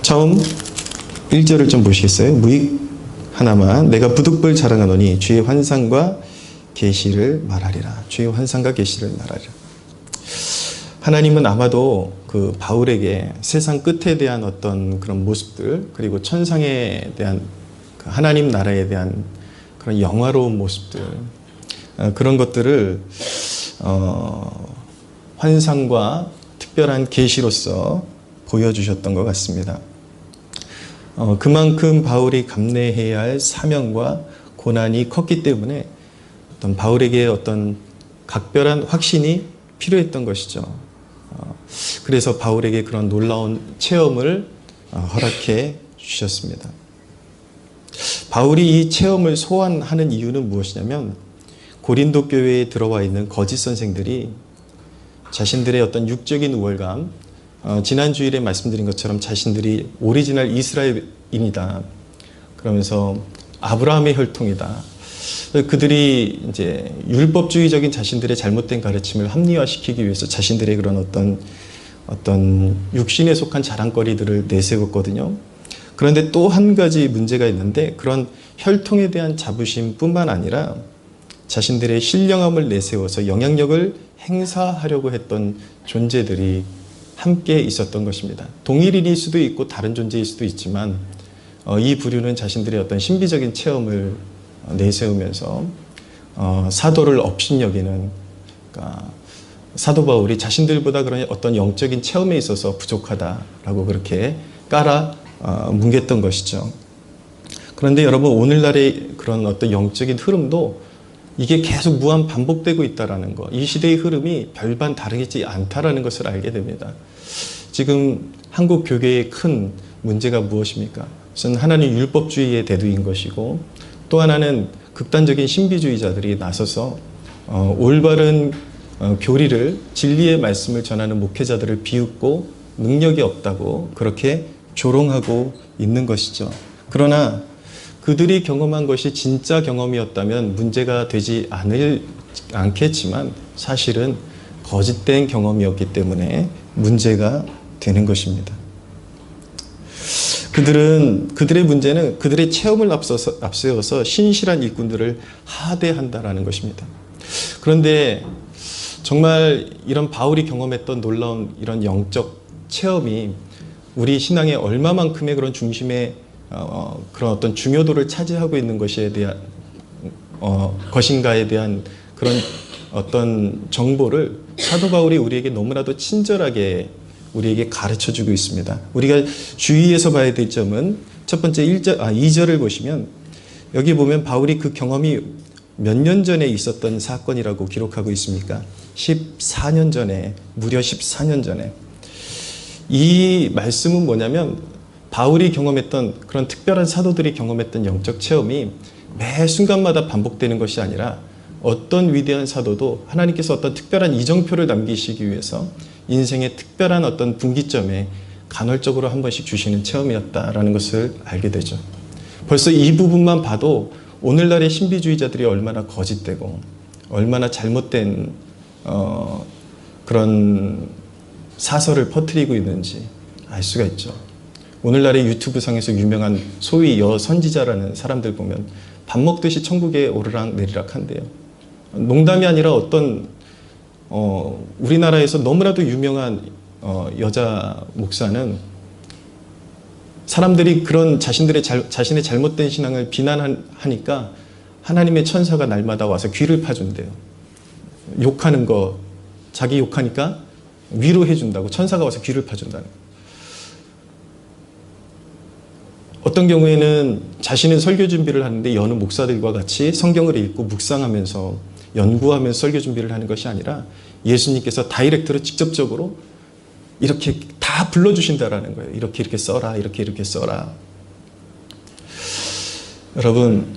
처음 1절을 좀 보시겠어요? 무익 하나만 내가 부득불 자랑하노니 주의 환상과 계시를 말하리라. 주의 환상과 계시를 말하리라. 하나님은 아마도 그 바울에게 세상 끝에 대한 어떤 그런 모습들, 그리고 천상에 대한 그 하나님 나라에 대한 그런 영화로운 모습들, 그런 것들을 환상과 특별한 계시로서 보여주셨던 것 같습니다. 그만큼 바울이 감내해야 할 사명과 고난이 컸기 때문에 어떤 바울에게 어떤 각별한 확신이 필요했던 것이죠. 그래서 바울에게 그런 놀라운 체험을 허락해 주셨습니다. 바울이 이 체험을 소환하는 이유는 무엇이냐면 고린도 교회에 들어와 있는 거짓 선생들이 자신들의 어떤 육적인 우월감, 지난 주일에 말씀드린 것처럼 자신들이 오리지널 이스라엘인이다. 그러면서 아브라함의 혈통이다. 그들이 이제 율법주의적인 자신들의 잘못된 가르침을 합리화시키기 위해서 자신들의 그런 어떤 육신에 속한 자랑거리들을 내세웠거든요. 그런데 또 한 가지 문제가 있는데 그런 혈통에 대한 자부심뿐만 아니라 자신들의 신령함을 내세워서 영향력을 행사하려고 했던 존재들이 함께 있었던 것입니다. 동일인일 수도 있고 다른 존재일 수도 있지만 이 부류는 자신들의 어떤 신비적인 체험을 내세우면서 사도를 업신여기는, 그러니까 사도 바울이 자신들보다 그런 어떤 영적인 체험에 있어서 부족하다라고 그렇게 깔아 뭉갰던 것이죠. 그런데 여러분, 오늘날의 그런 어떤 영적인 흐름도 이게 계속 무한 반복되고 있다라는 것, 이 시대의 흐름이 별반 다르지 않다라는 것을 알게 됩니다. 지금 한국 교계의 큰 문제가 무엇입니까? 우선 하나는 율법주의의 대두인 것이고, 또 하나는 극단적인 신비주의자들이 나서서 올바른 교리를, 진리의 말씀을 전하는 목회자들을 비웃고 능력이 없다고 그렇게 조롱하고 있는 것이죠. 그러나 그들이 경험한 것이 진짜 경험이었다면 문제가 되지 않겠지만 사실은 거짓된 경험이었기 때문에 문제가 되는 것입니다. 그들의 문제는 그들의 체험을 앞세워서 신실한 일꾼들을 하대한다라는 것입니다. 그런데 정말 이런 바울이 경험했던 놀라운 이런 영적 체험이 우리 신앙의 얼마만큼의 그런 중심의 그런 어떤 중요도를 차지하고 있는 것인가에 대한 그런 어떤 정보를 사도 바울이 우리에게 너무나도 친절하게 우리에게 가르쳐주고 있습니다. 우리가 주의해서 봐야 될 점은 첫 번째 2절을 보시면 여기 보면 바울이 그 경험이 몇 년 전에 있었던 사건이라고 기록하고 있습니까? 14년 전에, 무려 14년 전에. 이 말씀은 뭐냐면 바울이 경험했던 그런 특별한 사도들이 경험했던 영적 체험이 매 순간마다 반복되는 것이 아니라 어떤 위대한 사도도 하나님께서 어떤 특별한 이정표를 남기시기 위해서 인생의 특별한 어떤 분기점에 간헐적으로 한 번씩 주시는 체험이었다라는 것을 알게 되죠. 벌써 이 부분만 봐도 오늘날의 신비주의자들이 얼마나 거짓되고 얼마나 잘못된 그런 사설을 퍼뜨리고 있는지 알 수가 있죠. 오늘날의 유튜브상에서 유명한 소위 여선지자라는 사람들 보면 밥 먹듯이 천국에 오르락 내리락 한대요. 농담이 아니라 어떤 우리나라에서 너무나도 유명한 여자 목사는 사람들이 그런 자신의 잘못된 신앙을 비난하니까 하나님의 천사가 날마다 와서 귀를 파준대요. 욕하는 거, 자기 욕하니까 위로해 준다고 천사가 와서 귀를 파준다는 거예요. 어떤 경우에는 자신은 설교 준비를 하는데 여느 목사들과 같이 성경을 읽고 묵상하면서 연구하면서 설교 준비를 하는 것이 아니라 예수님께서 다이렉트로 직접적으로 이렇게 다 불러주신다라는 거예요. 이렇게 써라, 이렇게 써라. 여러분,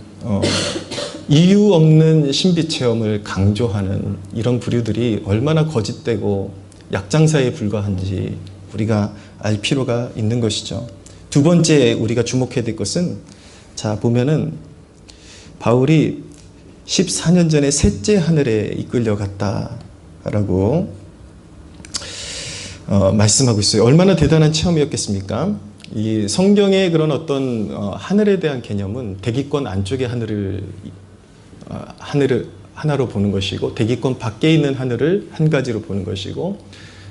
이유 없는 신비 체험을 강조하는 이런 부류들이 얼마나 거짓되고 약장사에 불과한지 우리가 알 필요가 있는 것이죠. 두 번째 우리가 주목해야 될 것은, 자 보면은 바울이 14년 전에 셋째 하늘에 이끌려갔다라고 말씀하고 있어요. 얼마나 대단한 체험이었겠습니까? 이 성경의 그런 어떤 하늘에 대한 개념은 대기권 안쪽의 하늘을 하나로 보는 것이고, 대기권 밖에 있는 하늘을 한 가지로 보는 것이고,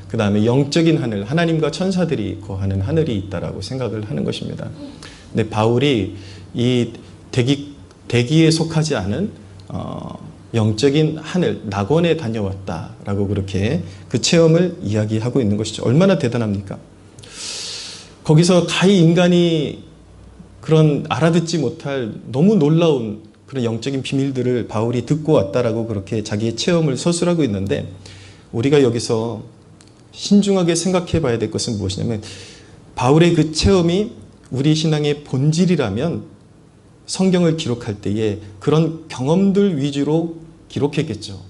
그 다음에 영적인 하늘, 하나님과 천사들이 거하는 하늘이 있다라고 생각을 하는 것입니다. 근데 바울이 이 대기에 속하지 않은 영적인 하늘, 낙원에 다녀왔다라고 그렇게 그 체험을 이야기하고 있는 것이죠. 얼마나 대단합니까? 거기서 가히 인간이 그런 알아듣지 못할 너무 놀라운 그런 영적인 비밀들을 바울이 듣고 왔다라고 그렇게 자기의 체험을 서술하고 있는데, 우리가 여기서 신중하게 생각해 봐야 될 것은 무엇이냐면, 바울의 그 체험이 우리 신앙의 본질이라면 성경을 기록할 때에 그런 경험들 위주로 기록했겠죠.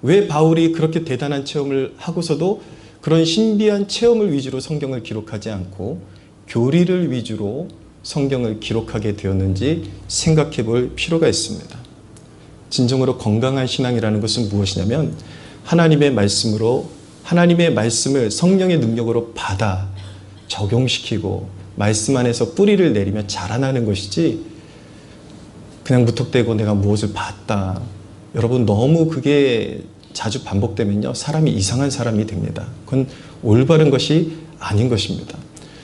왜 바울이 그렇게 대단한 체험을 하고서도 그런 신비한 체험을 위주로 성경을 기록하지 않고 교리를 위주로 성경을 기록하게 되었는지 생각해 볼 필요가 있습니다. 진정으로 건강한 신앙이라는 것은 무엇이냐면, 하나님의 말씀으로, 하나님의 말씀을 성령의 능력으로 받아 적용시키고 말씀 안에서 뿌리를 내리며 자라나는 것이지, 그냥 무턱대고 내가 무엇을 봤다. 여러분, 너무 그게 자주 반복되면요, 사람이 이상한 사람이 됩니다. 그건 올바른 것이 아닌 것입니다.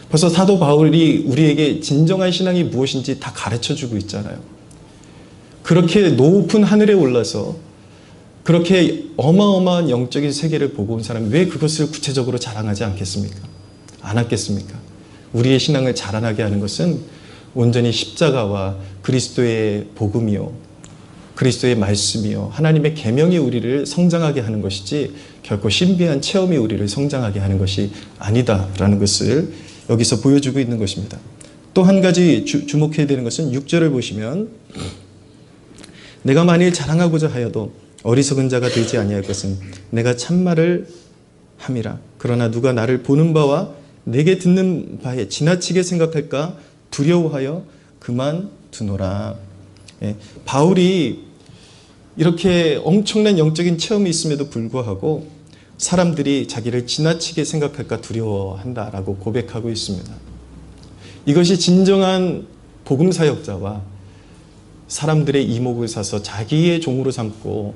벌써 사도 바울이 우리에게 진정한 신앙이 무엇인지 다 가르쳐주고 있잖아요. 그렇게 높은 하늘에 올라서 그렇게 어마어마한 영적인 세계를 보고 온 사람이 왜 그것을 구체적으로 자랑하지 않겠습니까? 안 하겠습니까? 우리의 신앙을 자라나게 하는 것은 온전히 십자가와 그리스도의 복음이요, 그리스도의 말씀이요, 하나님의 계명이 우리를 성장하게 하는 것이지 결코 신비한 체험이 우리를 성장하게 하는 것이 아니다라는 것을 여기서 보여주고 있는 것입니다. 또 한 가지 주목해야 되는 것은 6절을 보시면, 내가 만일 자랑하고자 하여도 어리석은 자가 되지 아니할 것은 내가 참말을 함이라. 그러나 누가 나를 보는 바와 내게 듣는 바에 지나치게 생각할까 두려워하여 그만두노라. 바울이 이렇게 엄청난 영적인 체험이 있음에도 불구하고 사람들이 자기를 지나치게 생각할까 두려워한다라고 고백하고 있습니다. 이것이 진정한 복음사역자와 사람들의 이목을 사서 자기의 종으로 삼고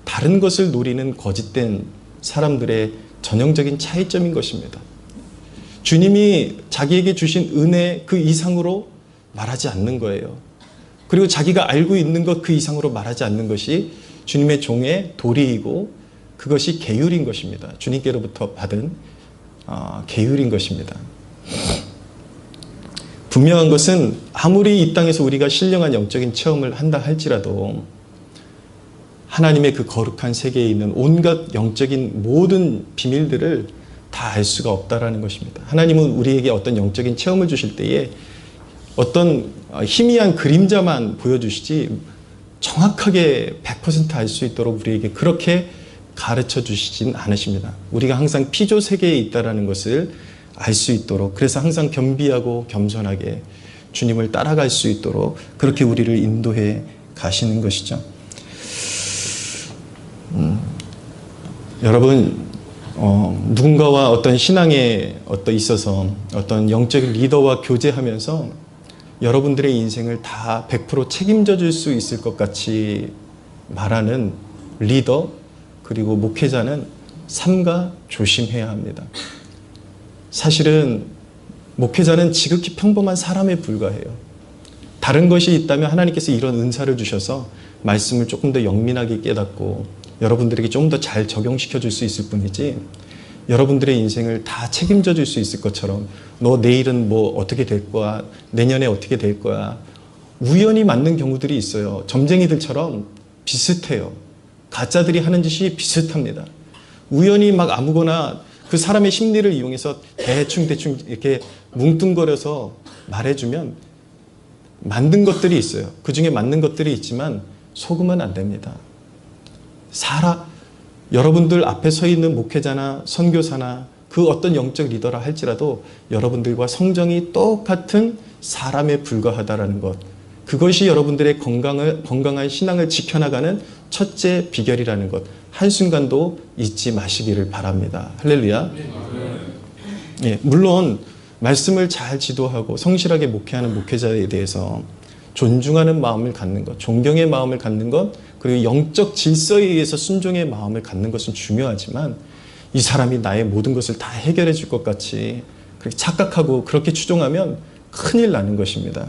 다른 것을 노리는 거짓된 사람들의 전형적인 차이점인 것입니다. 주님이 자기에게 주신 은혜 그 이상으로 말하지 않는 거예요. 그리고 자기가 알고 있는 것 그 이상으로 말하지 않는 것이 주님의 종의 도리이고, 그것이 계율인 것입니다. 주님께로부터 받은 계율인 것입니다. 분명한 것은 아무리 이 땅에서 우리가 신령한 영적인 체험을 한다 할지라도 하나님의 그 거룩한 세계에 있는 온갖 영적인 모든 비밀들을 다 알 수가 없다라는 것입니다. 하나님은 우리에게 어떤 영적인 체험을 주실 때에 어떤 희미한 그림자만 보여주시지 정확하게 100% 알 수 있도록 우리에게 그렇게 가르쳐 주시진 않으십니다. 우리가 항상 피조 세계에 있다는 것을 알 수 있도록, 그래서 항상 겸비하고 겸손하게 주님을 따라갈 수 있도록 그렇게 우리를 인도해 가시는 것이죠. 여러분, 누군가와 어떤 신앙에 있어서 어떤 영적인 리더와 교제하면서 여러분들의 인생을 다 100% 책임져 줄 수 있을 것 같이 말하는 리더 그리고 목회자는 삼가 조심해야 합니다. 사실은 목회자는 지극히 평범한 사람에 불과해요. 다른 것이 있다면 하나님께서 이런 은사를 주셔서 말씀을 조금 더 영민하게 깨닫고 여러분들에게 좀 더 잘 적용시켜 줄 수 있을 뿐이지, 여러분들의 인생을 다 책임져 줄 수 있을 것처럼 너 내일은 뭐 어떻게 될 거야, 내년에 어떻게 될 거야, 우연히 맞는 경우들이 있어요. 점쟁이들처럼 비슷해요. 가짜들이 하는 짓이 비슷합니다. 우연히 막 아무거나 그 사람의 심리를 이용해서 대충 이렇게 뭉뚱거려서 말해주면 만든 것들이 있어요. 그 중에 맞는 것들이 있지만 속으면 안 됩니다. 여러분들 앞에 서 있는 목회자나 선교사나 그 어떤 영적 리더라 할지라도 여러분들과 성정이 똑같은 사람에 불과하다라는 것, 그것이 여러분들의 건강한 신앙을 지켜나가는 첫째 비결이라는 것, 한순간도 잊지 마시기를 바랍니다. 할렐루야. 예, 물론 말씀을 잘 지도하고 성실하게 목회하는 목회자에 대해서 존중하는 마음을 갖는 것, 존경의 마음을 갖는 것, 그리고 영적 질서에 의해서 순종의 마음을 갖는 것은 중요하지만 이 사람이 나의 모든 것을 다 해결해 줄 것 같이 그렇게 착각하고 그렇게 추종하면 큰일 나는 것입니다.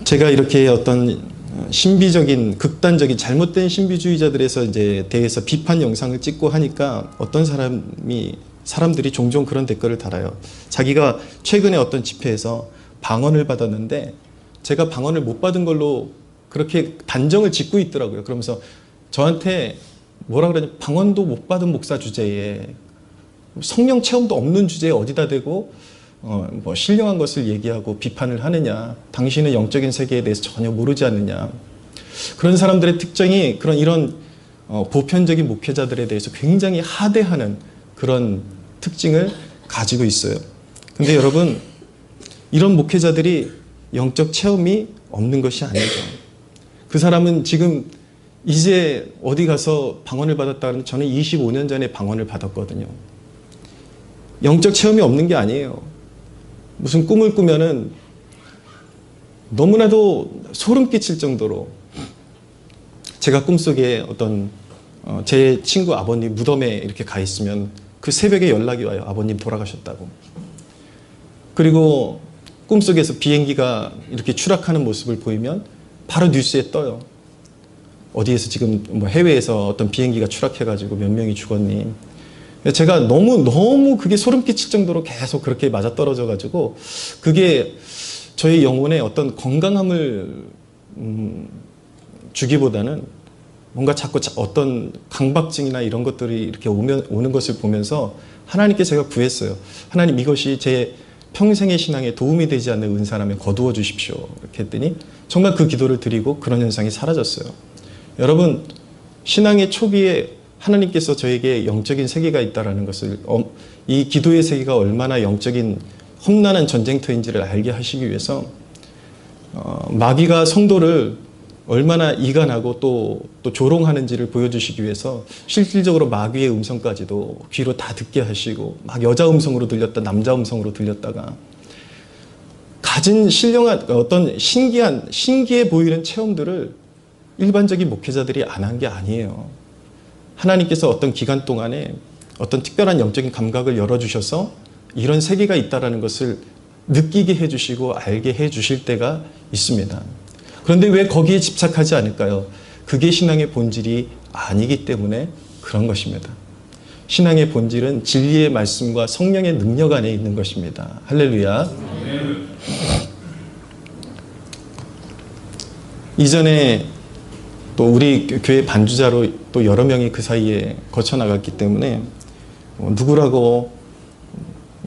제가 이렇게 어떤 신비적인 극단적인 잘못된 신비주의자들에서 이제 대해서 비판 영상을 찍고 하니까 어떤 사람들이 종종 그런 댓글을 달아요. 자기가 최근에 어떤 집회에서 방언을 받았는데 제가 방언을 못 받은 걸로 그렇게 단정을 짓고 있더라고요. 그러면서 저한테 뭐라 그러냐, 방언도 못 받은 목사 주제에 성령 체험도 없는 주제에 어디다 대고 뭐 신령한 것을 얘기하고 비판을 하느냐, 당신은 영적인 세계에 대해서 전혀 모르지 않느냐. 그런 사람들의 특징이 이런 보편적인 목회자들에 대해서 굉장히 하대하는 그런 특징을 가지고 있어요. 근데 여러분, 이런 목회자들이 영적 체험이 없는 것이 아니죠. 그 사람은 지금 이제 어디 가서 방언을 받았다는, 저는 25년 전에 방언을 받았거든요. 영적 체험이 없는 게 아니에요. 무슨 꿈을 꾸면은 너무나도 소름 끼칠 정도로, 제가 꿈속에 어떤 제 친구 아버님 무덤에 이렇게 가 있으면 그 새벽에 연락이 와요. 아버님 돌아가셨다고. 그리고 꿈속에서 비행기가 이렇게 추락하는 모습을 보이면 바로 뉴스에 떠요. 어디에서 지금 뭐 해외에서 어떤 비행기가 추락해가지고 몇 명이 죽었니. 제가 너무 그게 소름 끼칠 정도로 계속 그렇게 맞아떨어져가지고 그게 저희 영혼에 어떤 건강함을 주기보다는 뭔가 자꾸 어떤 강박증이나 이런 것들이 이렇게 오는 것을 보면서 하나님께 제가 구했어요. 하나님, 이것이 제 평생의 신앙에 도움이 되지 않는 은사라면 거두어 주십시오. 이렇게 했더니 정말 그 기도를 드리고 그런 현상이 사라졌어요. 여러분, 신앙의 초기에 하나님께서 저에게 영적인 세계가 있다는 것을, 이 기도의 세계가 얼마나 영적인 험난한 전쟁터인지를 알게 하시기 위해서 마귀가 성도를 얼마나 이간하고 또 조롱하는지를 보여주시기 위해서 실질적으로 마귀의 음성까지도 귀로 다 듣게 하시고, 막 여자 음성으로 들렸다 남자 음성으로 들렸다가 가진 신령한 어떤 신기해 보이는 체험들을 일반적인 목회자들이 안 한 게 아니에요. 하나님께서 어떤 기간 동안에 어떤 특별한 영적인 감각을 열어주셔서 이런 세계가 있다는 것을 느끼게 해주시고 알게 해주실 때가 있습니다. 그런데 왜 거기에 집착하지 않을까요? 그게 신앙의 본질이 아니기 때문에 그런 것입니다. 신앙의 본질은 진리의 말씀과 성령의 능력 안에 있는 것입니다. 할렐루야. 이전에 또 우리 교회 반주자로 또 여러 명이 그 사이에 거쳐나갔기 때문에 누구라고,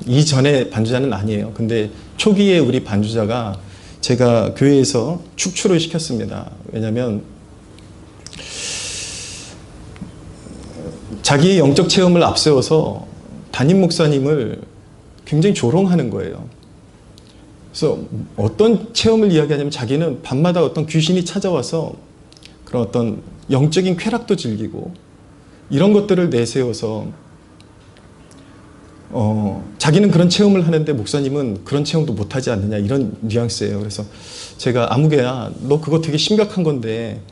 이전에 반주자는 아니에요. 근데 초기에 우리 반주자가 제가 교회에서 축출을 시켰습니다. 왜냐하면 자기의 영적 체험을 앞세워서 담임 목사님을 굉장히 조롱하는 거예요. 그래서 어떤 체험을 이야기하냐면 자기는 밤마다 어떤 귀신이 찾아와서 그런 어떤 영적인 쾌락도 즐기고 이런 것들을 내세워서 자기는 그런 체험을 하는데 목사님은 그런 체험도 못하지 않느냐, 이런 뉘앙스예요. 그래서 제가 아무개야, 너 그거 되게 심각한 건데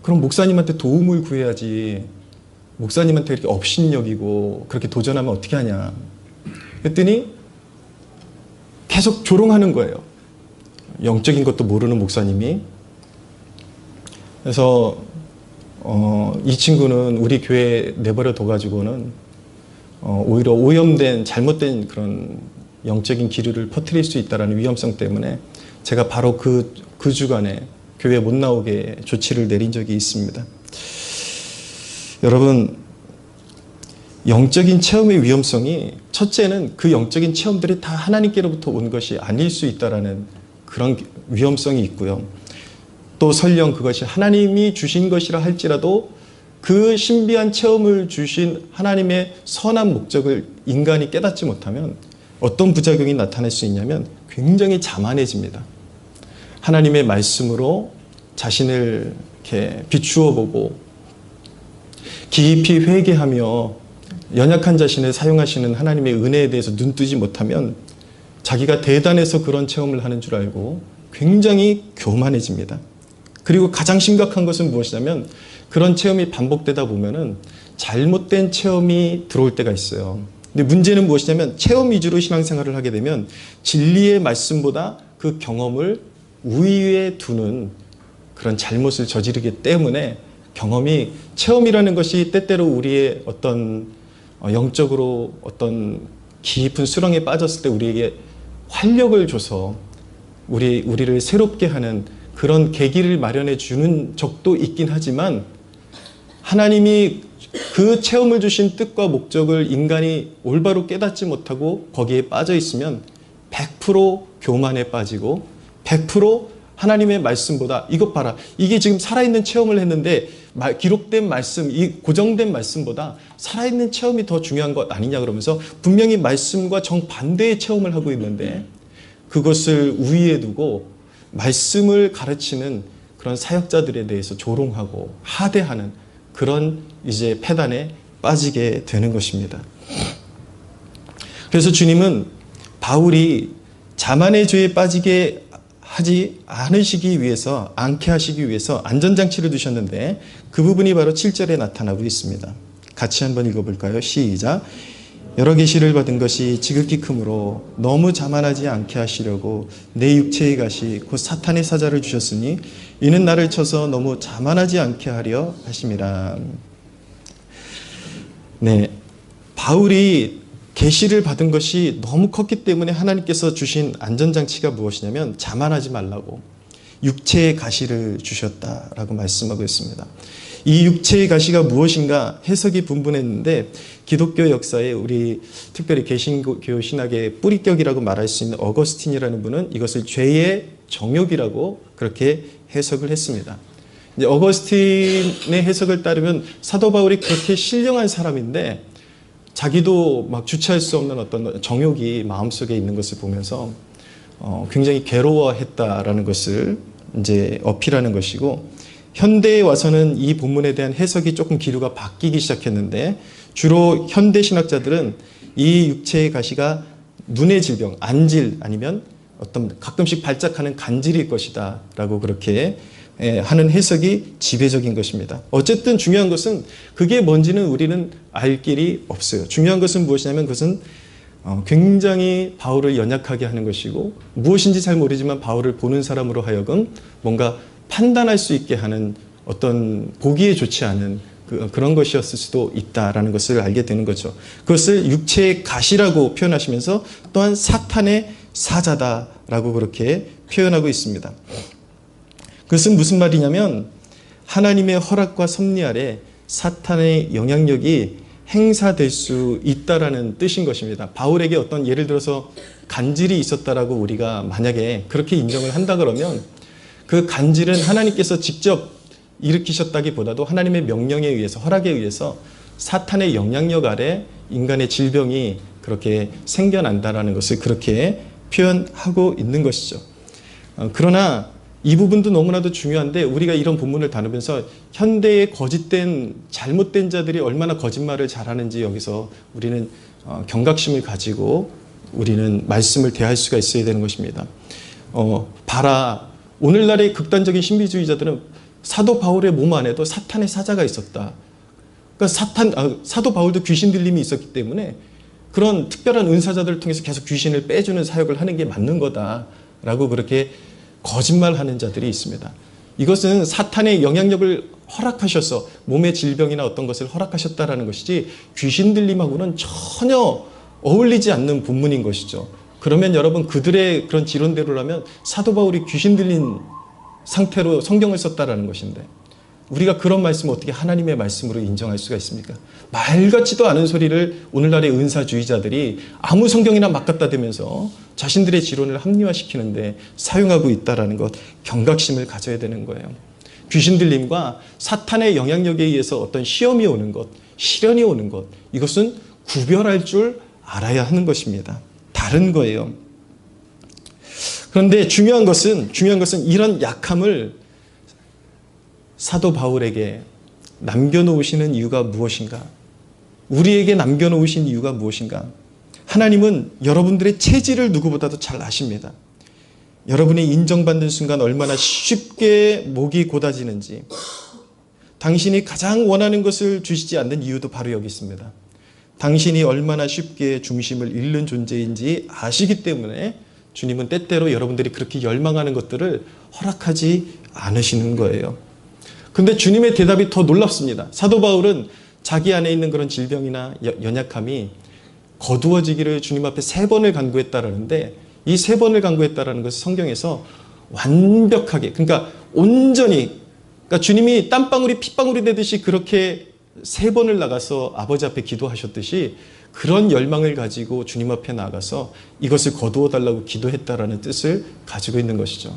그럼 목사님한테 도움을 구해야지, 목사님한테 이렇게 업신여기고 그렇게 도전하면 어떻게 하냐 했더니 계속 조롱하는 거예요. 영적인 것도 모르는 목사님이. 그래서 이 친구는 우리 교회에 내버려 둬가지고는 오히려 오염된 잘못된 그런 영적인 기류를 퍼뜨릴 수 있다는 위험성 때문에 제가 바로 그 주간에 교회에 못 나오게 조치를 내린 적이 있습니다. 여러분, 영적인 체험의 위험성이, 첫째는 그 영적인 체험들이 다 하나님께로부터 온 것이 아닐 수 있다는 그런 위험성이 있고요. 또 설령 그것이 하나님이 주신 것이라 할지라도 그 신비한 체험을 주신 하나님의 선한 목적을 인간이 깨닫지 못하면 어떤 부작용이 나타날 수 있냐면 굉장히 자만해집니다. 하나님의 말씀으로 자신을 이렇게 비추어 보고 깊이 회개하며 연약한 자신을 사용하시는 하나님의 은혜에 대해서 눈뜨지 못하면 자기가 대단해서 그런 체험을 하는 줄 알고 굉장히 교만해집니다. 그리고 가장 심각한 것은 무엇이냐면 그런 체험이 반복되다 보면은 잘못된 체험이 들어올 때가 있어요. 근데 문제는 무엇이냐면 체험 위주로 신앙생활을 하게 되면 진리의 말씀보다 그 경험을 우위에 두는 그런 잘못을 저지르기 때문에 경험이 체험이라는 것이 때때로 우리의 어떤 영적으로 어떤 깊은 수렁에 빠졌을 때 우리에게 활력을 줘서 우리를 새롭게 하는 그런 계기를 마련해 주는 적도 있긴 하지만 하나님이 그 체험을 주신 뜻과 목적을 인간이 올바로 깨닫지 못하고 거기에 빠져 있으면 100% 교만에 빠지고 100% 하나님의 말씀보다 이것 봐라. 이게 지금 살아있는 체험을 했는데 기록된 말씀, 이 고정된 말씀보다 살아있는 체험이 더 중요한 것 아니냐 그러면서 분명히 말씀과 정반대의 체험을 하고 있는데 그것을 우위에 두고 말씀을 가르치는 그런 사역자들에 대해서 조롱하고 하대하는 그런 이제 패단에 빠지게 되는 것입니다. 그래서 주님은 바울이 자만의 죄에 빠지게 하지 않게 하시기 위해서 안전장치를 두셨는데 그 부분이 바로 7절에 나타나고 있습니다. 같이 한번 읽어볼까요? 시작. 여러 계시를 받은 것이 지극히 크므로 너무 자만하지 않게 하시려고 내 육체의 가시 곧 사탄의 사자를 주셨으니 이는 나를 쳐서 너무 자만하지 않게 하려 하심이라. 네, 바울이 계시를 받은 것이 너무 컸기 때문에 하나님께서 주신 안전장치가 무엇이냐면 자만하지 말라고 육체의 가시를 주셨다라고 말씀하고 있습니다. 이 육체의 가시가 무엇인가 해석이 분분했는데 기독교 역사에 우리 특별히 개신교 신학의 뿌리격이라고 말할 수 있는 어거스틴이라는 분은 이것을 죄의 정욕이라고 그렇게 해석을 했습니다. 이제 어거스틴의 해석을 따르면 사도 바울이 그렇게 신령한 사람인데 자기도 막 주체할 수 없는 어떤 정욕이 마음속에 있는 것을 보면서 굉장히 괴로워했다라는 것을 이제 어필하는 것이고, 현대에 와서는 이 본문에 대한 해석이 조금 기류가 바뀌기 시작했는데 주로 현대 신학자들은 이 육체의 가시가 눈의 질병, 안질 아니면 어떤 가끔씩 발작하는 간질일 것이다 라고 그렇게 하는 해석이 지배적인 것입니다. 어쨌든 중요한 것은 그게 뭔지는 우리는 알 길이 없어요. 중요한 것은 무엇이냐면 그것은 굉장히 바울을 연약하게 하는 것이고 무엇인지 잘 모르지만 바울을 보는 사람으로 하여금 뭔가 판단할 수 있게 하는 어떤 보기에 좋지 않은 그런 것이었을 수도 있다라는 것을 알게 되는 거죠. 그것을 육체의 가시라고 표현하시면서 또한 사탄의 사자다라고 그렇게 표현하고 있습니다. 그것은 무슨 말이냐면 하나님의 허락과 섭리 아래 사탄의 영향력이 행사될 수 있다라는 뜻인 것입니다. 바울에게 어떤 예를 들어서 간질이 있었다라고 우리가 만약에 그렇게 인정을 한다 그러면 그 간질은 하나님께서 직접 일으키셨다기보다도 하나님의 명령에 의해서, 허락에 의해서 사탄의 영향력 아래 인간의 질병이 그렇게 생겨난다라는 것을 그렇게 표현하고 있는 것이죠. 그러나 이 부분도 너무나도 중요한데 우리가 이런 본문을 다루면서 현대의 거짓된 잘못된 자들이 얼마나 거짓말을 잘하는지 여기서 우리는 경각심을 가지고 우리는 말씀을 대할 수가 있어야 되는 것입니다. 봐라, 오늘날의 극단적인 신비주의자들은 사도 바울의 몸 안에도 사탄의 사자가 있었다. 그러니까 사도 바울도 귀신 들림이 있었기 때문에 그런 특별한 은사자들을 통해서 계속 귀신을 빼주는 사역을 하는 게 맞는 거다라고 그렇게 거짓말하는 자들이 있습니다. 이것은 사탄의 영향력을 허락하셔서 몸의 질병이나 어떤 것을 허락하셨다라는 것이지 귀신 들림하고는 전혀 어울리지 않는 본문인 것이죠. 그러면 여러분 그들의 그런 지론대로라면 사도 바울이 귀신 들린 상태로 성경을 썼다라는 것인데 우리가 그런 말씀을 어떻게 하나님의 말씀으로 인정할 수가 있습니까? 말 같지도 않은 소리를 오늘날의 은사주의자들이 아무 성경이나 막 갖다 대면서 자신들의 지론을 합리화시키는데 사용하고 있다는 것, 경각심을 가져야 되는 거예요. 귀신 들림과 사탄의 영향력에 의해서 어떤 시험이 오는 것, 시련이 오는 것, 이것은 구별할 줄 알아야 하는 것입니다. 다른 거예요. 그런데 중요한 것은 이런 약함을 사도 바울에게 남겨놓으시는 이유가 무엇인가? 우리에게 남겨놓으신 이유가 무엇인가? 하나님은 여러분들의 체질을 누구보다도 잘 아십니다. 여러분이 인정받는 순간 얼마나 쉽게 목이 곧아지는지, 당신이 가장 원하는 것을 주시지 않는 이유도 바로 여기 있습니다. 당신이 얼마나 쉽게 중심을 잃는 존재인지 아시기 때문에 주님은 때때로 여러분들이 그렇게 열망하는 것들을 허락하지 않으시는 거예요. 근데 주님의 대답이 더 놀랍습니다. 사도 바울은 자기 안에 있는 그런 질병이나 연약함이 거두어지기를 주님 앞에 3번을 간구했다라는데, 이 3번을 간구했다라는 것을 성경에서 완벽하게, 그러니까 온전히, 그러니까 주님이 땀방울이 핏방울이 되듯이 그렇게 3번을 나가서 아버지 앞에 기도하셨듯이 그런 열망을 가지고 주님 앞에 나가서 이것을 거두어 달라고 기도했다라는 뜻을 가지고 있는 것이죠.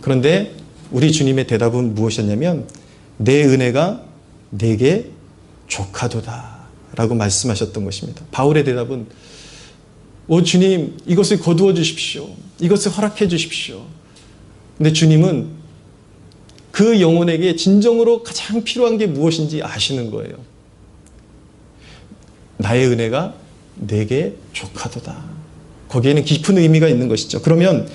그런데 우리 주님의 대답은 무엇이었냐면, 내 은혜가 내게 족하도다 라고 말씀하셨던 것입니다. 바울의 대답은, 오 주님, 이것을 거두어 주십시오. 이것을 허락해 주십시오. 근데 주님은 그 영혼에게 진정으로 가장 필요한 게 무엇인지 아시는 거예요. 나의 은혜가 내게 족하도다. 거기에는 깊은 의미가 있는 것이죠. 그러면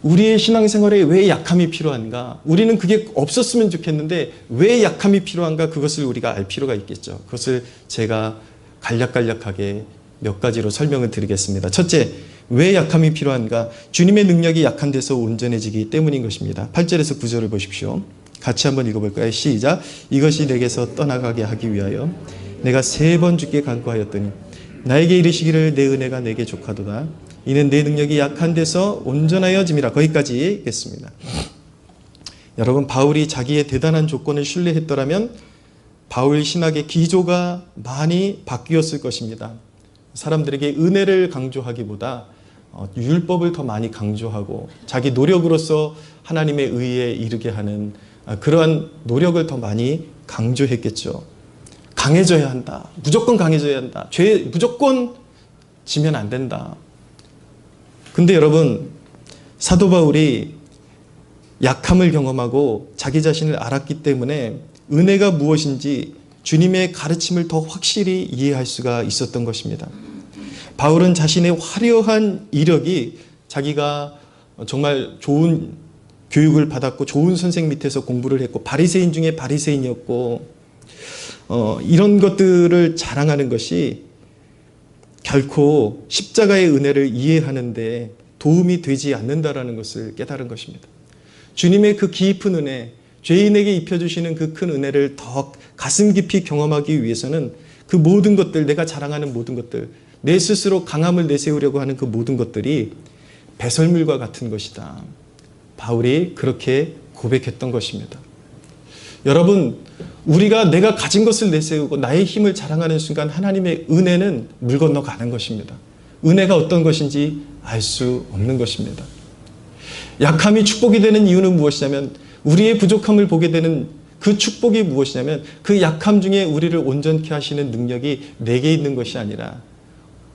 우리의 신앙생활에 왜 약함이 필요한가? 우리는 그게 없었으면 좋겠는데 왜 약함이 필요한가? 그것을 우리가 알 필요가 있겠죠. 그것을 제가 간략간략하게 몇 가지로 설명을 드리겠습니다. 첫째, 왜 약함이 필요한가? 주님의 능력이 약한 데서 온전해지기 때문인 것입니다. 8절에서 9절을 보십시오. 같이 한번 읽어볼까요? 시작. 이것이 내게서 떠나가게 하기 위하여 내가 3번 주께 간구하였더니 나에게 이르시기를 내 은혜가 내게 족하도다. 이는 내 능력이 약한 데서 온전하여짐이라. 거기까지 읽겠습니다. 여러분, 바울이 자기의 대단한 조건을 신뢰했더라면 바울 신학의 기조가 많이 바뀌었을 것입니다. 사람들에게 은혜를 강조하기보다 율법을 더 많이 강조하고 자기 노력으로서 하나님의 의에 이르게 하는 그러한 노력을 더 많이 강조했겠죠. 강해져야 한다. 무조건 강해져야 한다. 죄 무조건 지면 안 된다. 근데 여러분, 사도 바울이 약함을 경험하고 자기 자신을 알았기 때문에 은혜가 무엇인지 주님의 가르침을 더 확실히 이해할 수가 있었던 것입니다. 바울은 자신의 화려한 이력이 자기가 정말 좋은 교육을 받았고 좋은 선생 밑에서 공부를 했고 바리새인 중에 바리새인이었고 이런 것들을 자랑하는 것이 결코 십자가의 은혜를 이해하는 데 도움이 되지 않는다라는 것을 깨달은 것입니다. 주님의 그 깊은 은혜, 죄인에게 입혀주시는 그 큰 은혜를 더 가슴 깊이 경험하기 위해서는 그 모든 것들, 내가 자랑하는 모든 것들, 내 스스로 강함을 내세우려고 하는 그 모든 것들이 배설물과 같은 것이다. 바울이 그렇게 고백했던 것입니다. 여러분, 우리가 내가 가진 것을 내세우고 나의 힘을 자랑하는 순간 하나님의 은혜는 물 건너가는 것입니다. 은혜가 어떤 것인지 알 수 없는 것입니다. 약함이 축복이 되는 이유는 무엇이냐면, 우리의 부족함을 보게 되는 그 축복이 무엇이냐면, 그 약함 중에 우리를 온전케 하시는 능력이 내게 있는 것이 아니라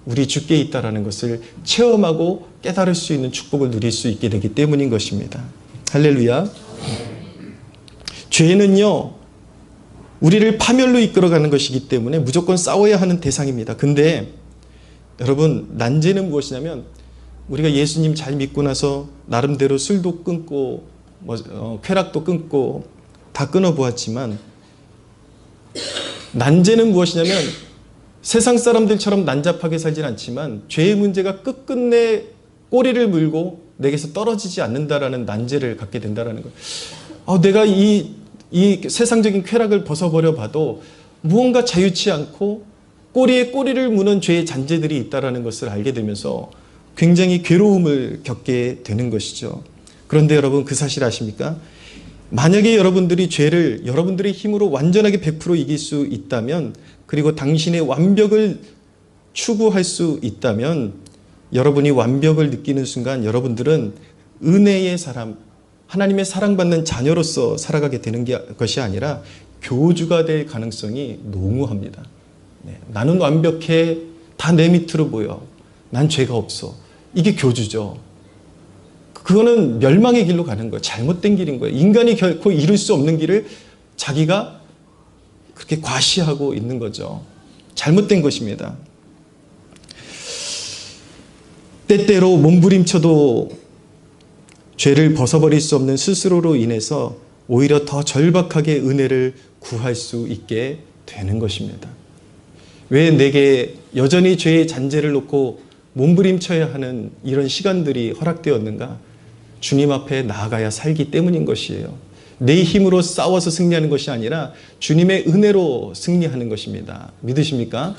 우리 주께 있다라는 것을 체험하고 깨달을 수 있는 축복을 누릴 수 있게 되기 때문인 것입니다. 할렐루야. 죄는요, 우리를 파멸로 이끌어가는 것이기 때문에 무조건 싸워야 하는 대상입니다. 근데 여러분, 난제는 무엇이냐면, 우리가 예수님 잘 믿고 나서 나름대로 술도 끊고 쾌락도 끊고 다 끊어보았지만, 난제는 무엇이냐면 세상 사람들처럼 난잡하게 살진 않지만 죄의 문제가 끝끝내 꼬리를 물고 내게서 떨어지지 않는다라는 난제를 갖게 된다라는 거예요. 내가 이 세상적인 쾌락을 벗어버려 봐도 무언가 자유치 않고 꼬리에 꼬리를 무는 죄의 잔재들이 있다라는 것을 알게 되면서 굉장히 괴로움을 겪게 되는 것이죠. 그런데 여러분, 그 사실 아십니까? 만약에 여러분들이 죄를 여러분들의 힘으로 완전하게 100% 이길 수 있다면, 그리고 당신의 완벽을 추구할 수 있다면, 여러분이 완벽을 느끼는 순간 여러분들은 은혜의 사람, 하나님의 사랑받는 자녀로서 살아가게 되는 것이 아니라 교주가 될 가능성이 농후합니다. 나는 완벽해. 다 내 밑으로 보여. 난 죄가 없어. 이게 교주죠. 그거는 멸망의 길로 가는 거예요. 잘못된 길인 거예요. 인간이 결코 이룰 수 없는 길을 자기가 그렇게 과시하고 있는 거죠. 잘못된 것입니다. 때때로 몸부림쳐도 죄를 벗어버릴 수 없는 스스로로 인해서 오히려 더 절박하게 은혜를 구할 수 있게 되는 것입니다. 왜 내게 여전히 죄의 잔재를 놓고 몸부림쳐야 하는 이런 시간들이 허락되었는가? 주님 앞에 나아가야 살기 때문인 것이에요. 내 힘으로 싸워서 승리하는 것이 아니라 주님의 은혜로 승리하는 것입니다. 믿으십니까?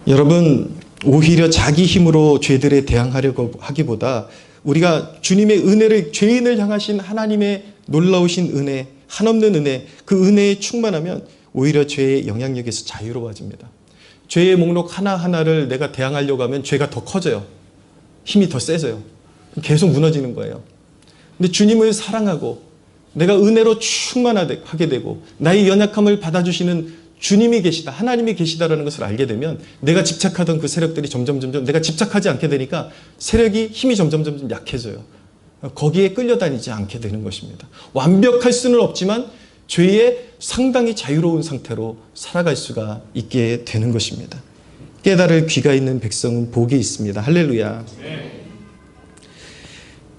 여러분, 오히려 자기 힘으로 죄들에 대항하려고 하기보다 우리가 주님의 은혜를, 죄인을 향하신 하나님의 놀라우신 은혜, 한없는 은혜, 그 은혜에 충만하면 오히려 죄의 영향력에서 자유로워집니다. 죄의 목록 하나하나를 내가 대항하려고 하면 죄가 더 커져요. 힘이 더 세져요. 계속 무너지는 거예요. 근데 주님을 사랑하고 내가 은혜로 충만하게 되고 나의 연약함을 받아주시는 주님이 계시다, 하나님이 계시다라는 것을 알게 되면 내가 집착하던 그 세력들이 점점 내가 집착하지 않게 되니까 세력이, 힘이 점점 약해져요. 거기에 끌려다니지 않게 되는 것입니다. 완벽할 수는 없지만 죄에 상당히 자유로운 상태로 살아갈 수가 있게 되는 것입니다. 깨달을 귀가 있는 백성은 복이 있습니다. 할렐루야.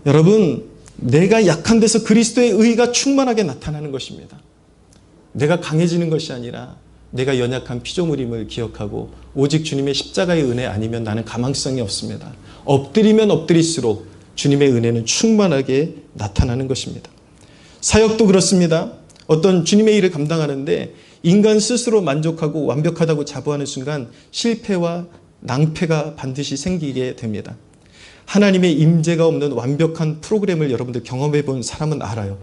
여러분, 내가 약한 데서 그리스도의 의가 충만하게 나타나는 것입니다. 내가 강해지는 것이 아니라 내가 연약한 피조물임을 기억하고 오직 주님의 십자가의 은혜 아니면 나는 가망성이 없습니다. 엎드리면 엎드릴수록 주님의 은혜는 충만하게 나타나는 것입니다. 사역도 그렇습니다. 어떤 주님의 일을 감당하는데 인간 스스로 만족하고 완벽하다고 자부하는 순간 실패와 낭패가 반드시 생기게 됩니다. 하나님의 임재가 없는 완벽한 프로그램을 여러분들 경험해 본 사람은 알아요.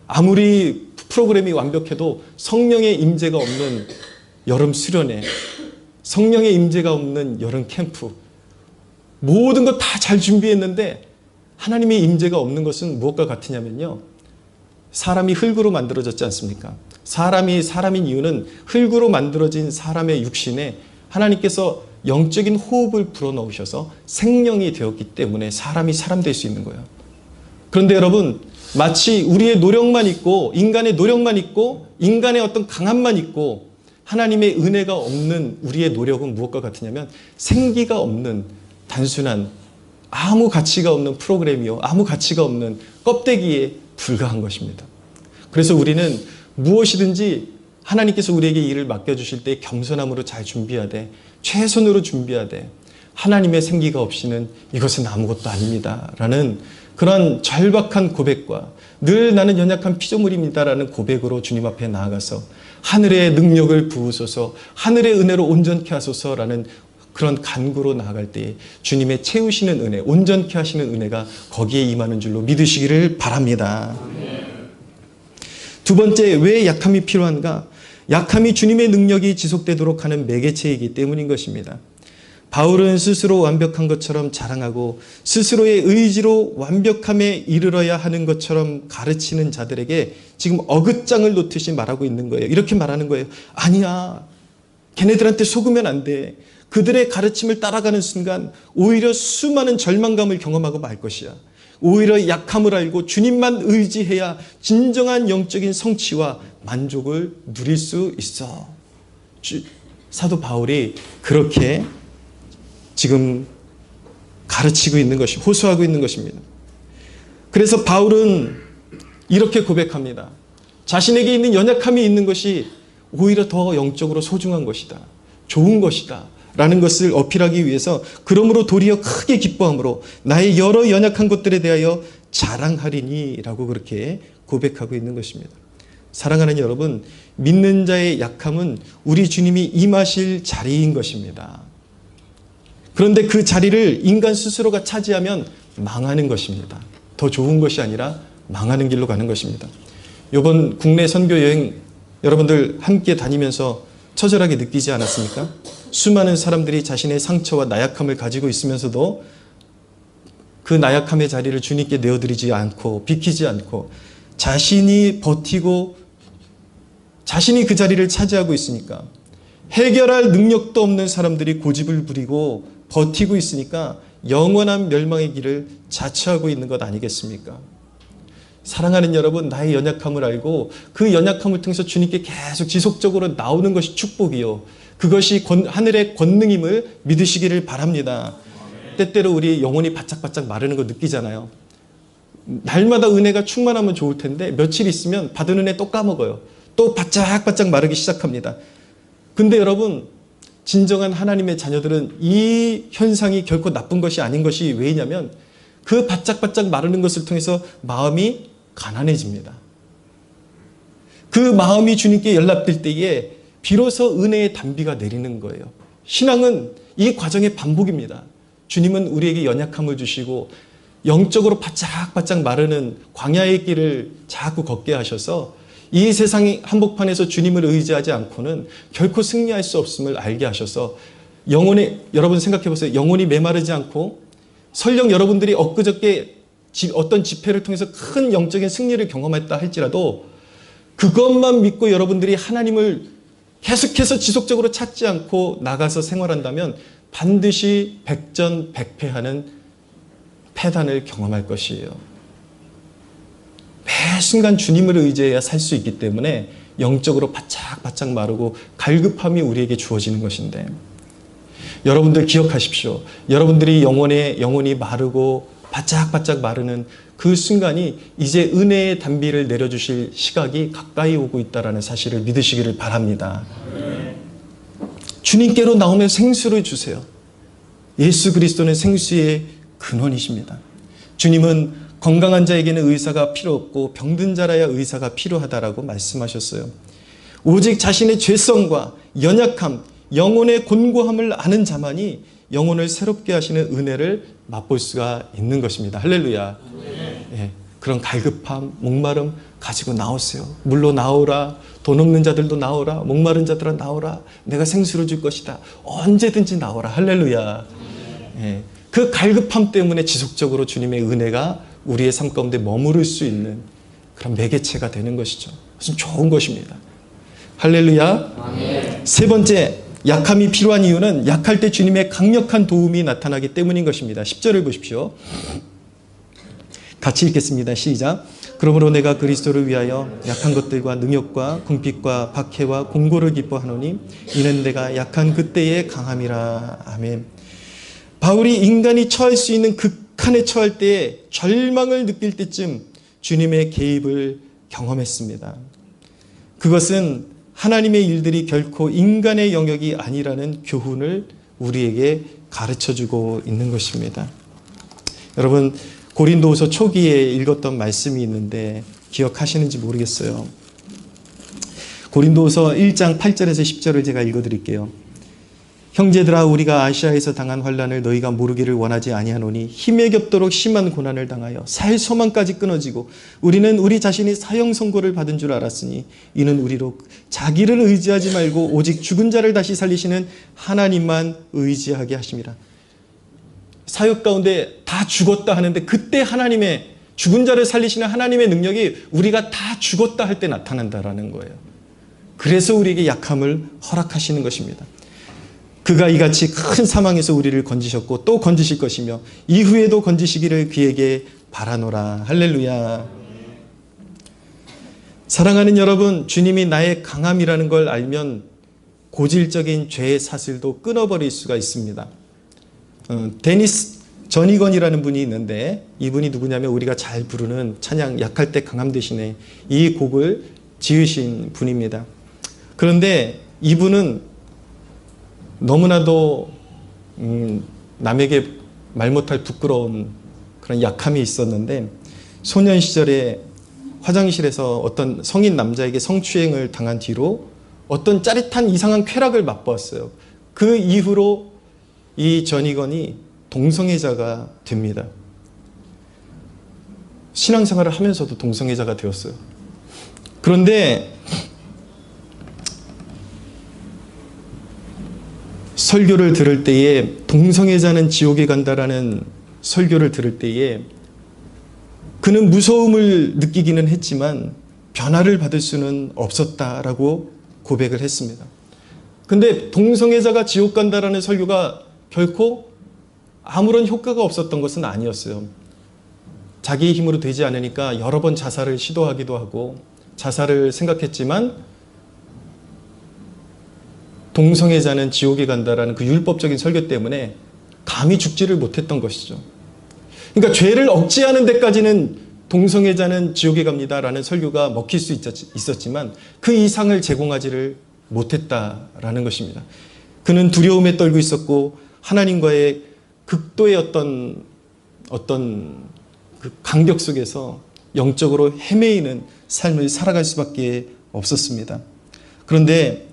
아무리 프로그램이 완벽해도 성령의 임재가 없는 여름 수련회, 성령의 임재가 없는 여름 캠프, 모든 것 다 잘 준비했는데 하나님의 임재가 없는 것은 무엇과 같으냐면요, 사람이 흙으로 만들어졌지 않습니까? 사람인 이유는 흙으로 만들어진 사람의 육신에 하나님께서 영적인 호흡을 불어넣으셔서 생명이 되었기 때문에 사람이 사람 될 수 있는 거예요. 그런데 여러분, 마치 우리의 노력만 있고 인간의 노력만 있고 인간의 어떤 강함만 있고 하나님의 은혜가 없는 우리의 노력은 무엇과 같으냐면 생기가 없는 단순한 아무 가치가 없는 프로그램이요, 아무 가치가 없는 껍데기에 불과한 것입니다. 그래서 우리는 무엇이든지 하나님께서 우리에게 일을 맡겨주실 때 겸손함으로 잘 준비해야 돼. 최선으로 준비해야 돼. 하나님의 생기가 없이는 이것은 아무것도 아닙니다 라는 그런 절박한 고백과 늘 나는 연약한 피조물입니다라는 고백으로 주님 앞에 나아가서 하늘의 능력을 부으소서, 하늘의 은혜로 온전케 하소서라는 그런 간구로 나아갈 때 주님의 채우시는 은혜, 온전케 하시는 은혜가 거기에 임하는 줄로 믿으시기를 바랍니다. 두 번째, 왜 약함이 필요한가? 약함이 주님의 능력이 지속되도록 하는 매개체이기 때문인 것입니다. 바울은 스스로 완벽한 것처럼 자랑하고 스스로의 의지로 완벽함에 이르러야 하는 것처럼 가르치는 자들에게 지금 어긋장을 놓듯이 말하고 있는 거예요. 이렇게 말하는 거예요. 아니야, 걔네들한테 속으면 안 돼. 그들의 가르침을 따라가는 순간 오히려 수많은 절망감을 경험하고 말 것이야. 오히려 약함을 알고 주님만 의지해야 진정한 영적인 성취와 만족을 누릴 수 있어. 사도 바울이 그렇게 지금 가르치고 있는 것이, 호소하고 있는 것입니다. 그래서 바울은 이렇게 고백합니다. 자신에게 있는 연약함이 있는 것이 오히려 더 영적으로 소중한 것이다, 좋은 것이다 라는 것을 어필하기 위해서 그러므로 도리어 크게 기뻐함으로 나의 여러 연약한 것들에 대하여 자랑하리니 라고 그렇게 고백하고 있는 것입니다. 사랑하는 여러분, 믿는 자의 약함은 우리 주님이 임하실 자리인 것입니다. 그런데 그 자리를 인간 스스로가 차지하면 망하는 것입니다. 더 좋은 것이 아니라 망하는 길로 가는 것입니다. 이번 국내 선교 여행 여러분들 함께 다니면서 처절하게 느끼지 않았습니까? 수많은 사람들이 자신의 상처와 나약함을 가지고 있으면서도 그 나약함의 자리를 주님께 내어드리지 않고 비키지 않고 자신이 버티고 자신이 그 자리를 차지하고 있으니까, 해결할 능력도 없는 사람들이 고집을 부리고 버티고 있으니까 영원한 멸망의 길을 자처하고 있는 것 아니겠습니까? 사랑하는 여러분, 나의 연약함을 알고 그 연약함을 통해서 주님께 계속 지속적으로 나오는 것이 축복이요. 그것이 하늘의 권능임을 믿으시기를 바랍니다. 때때로 우리 영혼이 바짝바짝 마르는 거 느끼잖아요. 날마다 은혜가 충만하면 좋을 텐데 며칠 있으면 받은 은혜 또 까먹어요. 또 바짝바짝 마르기 시작합니다. 근데 여러분, 진정한 하나님의 자녀들은 이 현상이 결코 나쁜 것이 아닌 것이 왜냐면 그 바짝바짝 마르는 것을 통해서 마음이 가난해집니다. 그 마음이 주님께 연락될 때에 비로소 은혜의 단비가 내리는 거예요. 신앙은 이 과정의 반복입니다. 주님은 우리에게 연약함을 주시고 영적으로 바짝바짝 마르는 광야의 길을 자꾸 걷게 하셔서 이 세상의 한복판에서 주님을 의지하지 않고는 결코 승리할 수 없음을 알게 하셔서 여러분 생각해 보세요. 영혼이 메마르지 않고 설령 여러분들이 엊그저께 어떤 집회를 통해서 큰 영적인 승리를 경험했다 할지라도 그것만 믿고 여러분들이 하나님을 계속해서 지속적으로 찾지 않고 나가서 생활한다면 반드시 백전백패하는 패단을 경험할 것이에요. 매 순간 주님을 의지해야 살 수 있기 때문에 영적으로 바짝바짝 마르고 갈급함이 우리에게 주어지는 것인데, 여러분들 기억하십시오. 여러분들이 영혼이 마르고 바짝바짝 마르는 그 순간이 이제 은혜의 단비를 내려주실 시각이 가까이 오고 있다는 사실을 믿으시기를 바랍니다. 주님께로 나오면 생수를 주세요. 예수 그리스도는 생수의 근원이십니다. 주님은 건강한 자에게는 의사가 필요 없고 병든 자라야 의사가 필요하다라고 말씀하셨어요. 오직 자신의 죄성과 연약함, 영혼의 곤고함을 아는 자만이 영혼을 새롭게 하시는 은혜를 맛볼 수가 있는 것입니다. 할렐루야. 예, 그런 갈급함, 목마름 가지고 나오세요. 물로 나오라. 돈 없는 자들도 나오라. 목마른 자들아 나오라. 내가 생수를 줄 것이다. 언제든지 나오라. 할렐루야. 예, 그 갈급함 때문에 지속적으로 주님의 은혜가 우리의 삶 가운데 머무를 수 있는 그런 매개체가 되는 것이죠. 무슨 좋은 것입니다. 할렐루야. 아멘. 세 번째, 약함이 필요한 이유는 약할 때 주님의 강력한 도움이 나타나기 때문인 것입니다. 10절을 보십시오. 같이 읽겠습니다. 시작. 그러므로 내가 그리스도를 위하여 약한 것들과 능욕과 궁핍과 박해와 공고를 기뻐하노니 이는 내가 약한 그때의 강함이라. 아멘. 바울이 인간이 처할 수 있는 극한에 처할 때에 절망을 느낄 때쯤 주님의 개입을 경험했습니다. 그것은 하나님의 일들이 결코 인간의 영역이 아니라는 교훈을 우리에게 가르쳐주고 있는 것입니다. 여러분, 고린도후서 초기에 읽었던 말씀이 있는데 기억하시는지 모르겠어요. 고린도후서 1장 8절에서 10절을 제가 읽어드릴게요. 형제들아, 우리가 아시아에서 당한 환난을 너희가 모르기를 원하지 아니하노니 힘에 겹도록 심한 고난을 당하여 살 소망까지 끊어지고 우리는 우리 자신이 사형 선고를 받은 줄 알았으니 이는 우리로 자기를 의지하지 말고 오직 죽은 자를 다시 살리시는 하나님만 의지하게 하심이라. 사역 가운데 다 죽었다 하는데 그때 하나님의 죽은 자를 살리시는 하나님의 능력이 우리가 다 죽었다 할 때 나타난다라는 거예요. 그래서 우리에게 약함을 허락하시는 것입니다. 그가 이같이 큰 사망에서 우리를 건지셨고 또 건지실 것이며 이후에도 건지시기를 그에게 바라노라. 할렐루야. 사랑하는 여러분, 주님이 나의 강함이라는 걸 알면 고질적인 죄의 사슬도 끊어버릴 수가 있습니다. 데니스 전이건이라는 분이 있는데 이분이 누구냐면 우리가 잘 부르는 찬양 약할 때 강함 대신에 이 곡을 지으신 분입니다. 그런데 이분은 너무나도 남에게 말 못할 부끄러운 그런 약함이 있었는데 소년 시절에 화장실에서 어떤 성인 남자에게 성추행을 당한 뒤로 어떤 짜릿한 이상한 쾌락을 맛보았어요. 그 이후로 이 전이건이 동성애자가 됩니다. 신앙생활을 하면서도 동성애자가 되었어요. 그런데 설교를 들을 때에 동성애자는 지옥에 간다라는 설교를 들을 때에 그는 무서움을 느끼기는 했지만 변화를 받을 수는 없었다라고 고백을 했습니다. 근데 동성애자가 지옥 간다라는 설교가 결코 아무런 효과가 없었던 것은 아니었어요. 자기의 힘으로 되지 않으니까 여러 번 자살을 시도하기도 하고 자살을 생각했지만 동성애자는 지옥에 간다라는 그 율법적인 설교 때문에 감히 죽지를 못했던 것이죠. 그러니까 죄를 억제하는 데까지는 동성애자는 지옥에 갑니다라는 설교가 먹힐 수 있었지만 그 이상을 제공하지를 못했다라는 것입니다. 그는 두려움에 떨고 있었고 하나님과의 극도의 어떤 그 간격 속에서 영적으로 헤매이는 삶을 살아갈 수밖에 없었습니다. 그런데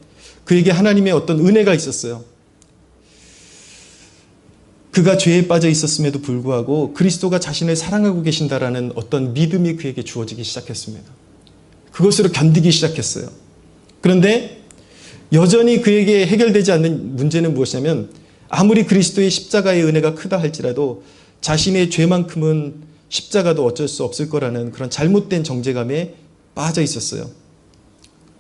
그에게 하나님의 어떤 은혜가 있었어요. 그가 죄에 빠져 있었음에도 불구하고 그리스도가 자신을 사랑하고 계신다라는 어떤 믿음이 그에게 주어지기 시작했습니다. 그것으로 견디기 시작했어요. 그런데 여전히 그에게 해결되지 않는 문제는 무엇이냐면 아무리 그리스도의 십자가의 은혜가 크다 할지라도 자신의 죄만큼은 십자가도 어쩔 수 없을 거라는 그런 잘못된 정죄감에 빠져 있었어요.